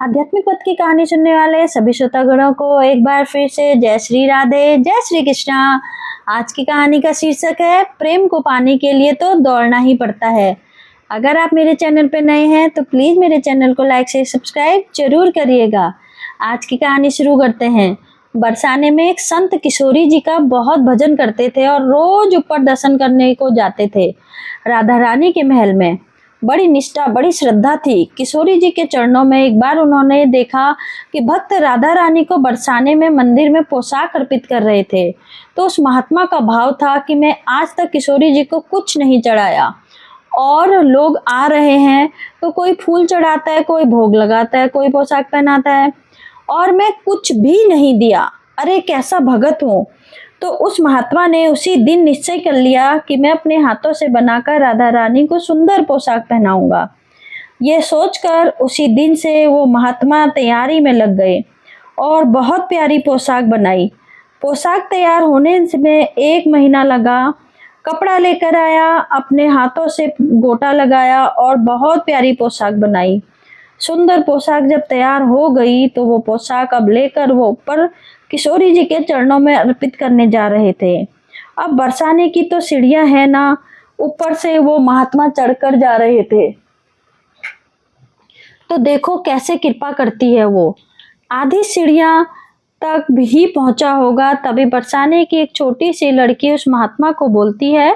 आध्यात्मिक पथ की कहानी सुनने वाले सभी श्रोतागणों को एक बार फिर से जय श्री राधे, जय श्री कृष्णा। आज की कहानी का शीर्षक है प्रेम को पाने के लिए तो दौड़ना ही पड़ता है। अगर आप मेरे चैनल पर नए हैं तो प्लीज़ मेरे चैनल को लाइक से सब्सक्राइब जरूर करिएगा। आज की कहानी शुरू करते हैं। बरसाने में एक संत किशोरी जी का बहुत भजन करते थे और रोज ऊपर दर्शन करने को जाते थे राधा रानी के महल में। बड़ी निष्ठा, बड़ी श्रद्धा थी किशोरी जी के चरणों में। एक बार उन्होंने देखा कि भक्त राधा रानी को बरसाने में मंदिर में पोशाक अर्पित कर रहे थे, तो उस महात्मा का भाव था कि मैं आज तक किशोरी जी को कुछ नहीं चढ़ाया और लोग आ रहे हैं तो कोई फूल चढ़ाता है, कोई भोग लगाता है, कोई पोशाक पहनाता है और मैं कुछ भी नहीं दिया। अरे कैसा भगत हूँ। तो उस महात्मा ने उसी दिन निश्चय कर लिया कि मैं अपने हाथों से बनाकर राधा रानी को सुंदर पोशाक पहनाऊंगा। ये सोचकर उसी दिन से वो महात्मा तैयारी में लग गए और बहुत प्यारी पोशाक बनाई। पोशाक तैयार होने में 1 महीना लगा। कपड़ा लेकर आया, अपने हाथों से गोटा लगाया और बहुत प्यारी पोशाक बनाई। सुंदर पोशाक जब तैयार हो गई तो वो पोशाक अब लेकर वो ऊपर किशोरी जी के चरणों में अर्पित करने जा रहे थे। अब बरसाने की तो सीढ़ियां है ना, ऊपर से वो महात्मा चढ़कर जा रहे थे। तो देखो कैसे कृपा करती है वो। आधी सीढ़ियां तक भी पहुंचा होगा तभी बरसाने की एक छोटी सी लड़की उस महात्मा को बोलती है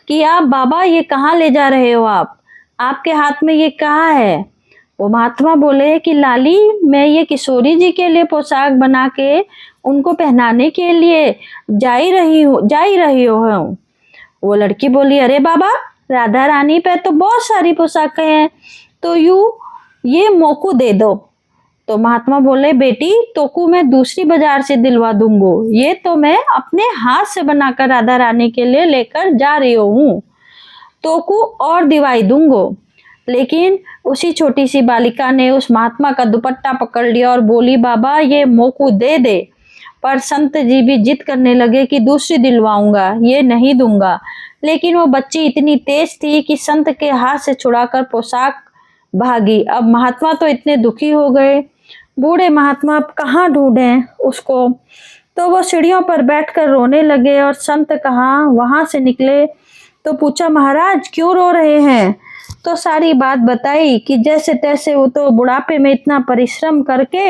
कि आप बाबा ये कहाँ ले जा रहे हो, आपके हाथ में ये कहाँ है। वो महात्मा बोले कि लाली मैं ये किशोरी जी के लिए पोशाक बना के उनको पहनाने के लिए जा ही रही हूँ। वो लड़की बोली अरे बाबा राधा रानी पे तो बहुत सारी पोशाकें हैं, तो ये मोकू दे दो। तो महात्मा बोले बेटी तोकू मैं दूसरी बाजार से दिलवा दूंगो, ये तो मैं अपने हाथ से बनाकर राधा रानी के लिए लेकर जा रही हूँ, तोकू और दिवाई दूंगो। लेकिन उसी छोटी सी बालिका ने उस महात्मा का दुपट्टा पकड़ लिया और बोली बाबा ये मोकू दे दे। पर संत जी भी जिद करने लगे कि दूसरी दिलवाऊंगा, ये नहीं दूंगा। लेकिन वो बच्ची इतनी तेज थी कि संत के हाथ से छुड़ाकर पोशाक भागी। अब महात्मा तो इतने दुखी हो गए, बूढ़े महात्मा अब कहाँ ढूंढें उसको। तो वो सीढ़ियों पर बैठकर रोने लगे और संत कहाँ वहां से निकले तो पूछा महाराज क्यों रो रहे हैं। तो सारी बात बताई कि जैसे तैसे वो तो बुढ़ापे में इतना परिश्रम करके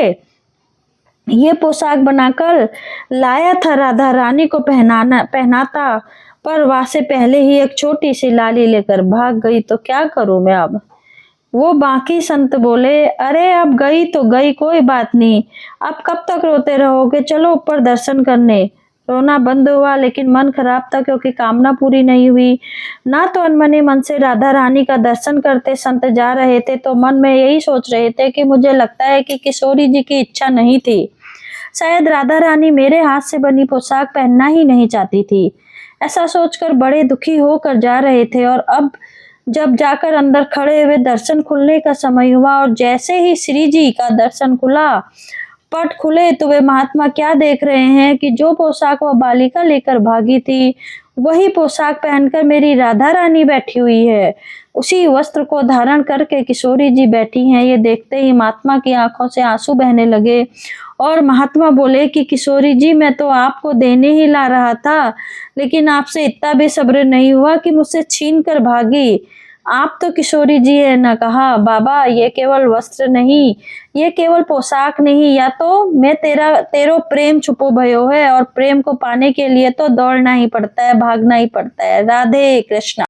ये पोशाक बनाकर लाया था राधा रानी को पहनाता, पर वहां से पहले ही एक छोटी सी लाली लेकर भाग गई, तो क्या करूं मैं अब। वो बाकी संत बोले अरे अब गई तो गई, कोई बात नहीं, अब कब तक रोते रहोगे, चलो ऊपर दर्शन करने। रोना बंद हुआ लेकिन मन खराब था क्योंकि कामना पूरी नहीं हुई। ना तो अनमने मन से राधा रानी का दर्शन करते संत जा रहे थे, तो मन में यही सोच रहे थे कि मुझे लगता है कि किशोरी जी की इच्छा नहीं थी, शायद राधा रानी मेरे हाथ से बनी पोशाक पहनना ही नहीं चाहती थी। ऐसा सोचकर बड़े दुखी होकर जा रहे थे और अब जब जाकर अंदर खड़े हुए दर्शन खुलने का समय हुआ और जैसे ही श्री जी का दर्शन खुला, पट खुले, तो वे महात्मा क्या देख रहे हैं कि जो पोशाक वह बालिका लेकर भागी थी वही पोशाक पहनकर मेरी राधा रानी बैठी हुई है। उसी वस्त्र को धारण करके किशोरी जी बैठी हैं। ये देखते ही महात्मा की आंखों से आंसू बहने लगे और महात्मा बोले कि किशोरी जी मैं तो आपको देने ही ला रहा था, लेकिन आपसे इतना भी सब्र नहीं हुआ कि मुझसे छीन कर भागी। आप तो किशोरी जी है ना। कहा बाबा ये केवल वस्त्र नहीं, ये केवल पोशाक नहीं, या तो मैं तेरो प्रेम छुपो भयो है और प्रेम को पाने के लिए तो दौड़ना ही पड़ता है, भागना ही पड़ता है। राधे कृष्णा।